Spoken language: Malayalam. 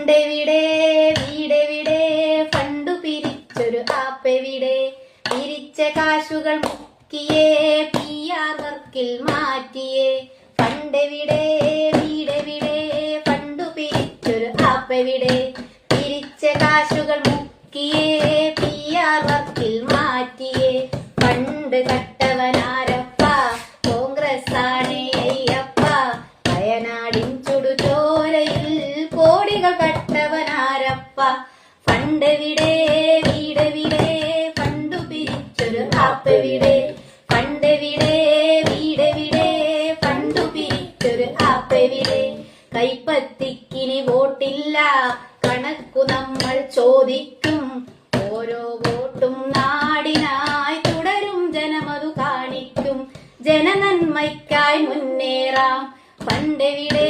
ഫണ്ടെവിടെ വീടെവിടെ ഫണ്ടു പിരിച്ചൊരു ആപ്പെവിടെ പിരിച്ച കാശുകൾ മുക്കിയേ PR വർക്കിൽ മാറ്റിയേ ഫണ്ടെവിടെ വീടെവിടെ ഫണ്ടു പിരിച്ചൊരു ആപ്പെവിടെ പിരിച്ച കാശുകൾ മുക്കിയേ PR വർക്കിൽ മാറ്റിയേ ഫണ്ട് കട്ടവനാരപ്പ കോൺഗ്രസ് ആണേ അയ്യപ്പ വയനാടിൻ ചുടുചോരയിൽ കോടികൾ കട്ടവനാരപ്പ ഫണ്ടെവിടെ വീടെവിടെ ഫണ്ടു പിരിച്ചൊരു ആപ്പെവിടെ ഫണ്ടെവിടെ വീടെവിടെ ഫണ്ടു പിരിച്ചൊരു ആപ്പെവിടെ കൈപ്പത്തിക്കിനി വോട്ടില്ല കണക്കു നമ്മൾ ചോദിക്കും ഓരോ വോട്ടും നാടിനായി തുടരും ജനമതു കാണിക്കും ജനനന്മയ്ക്കായി മുന്നേറാം ഫണ്ടെവിടെ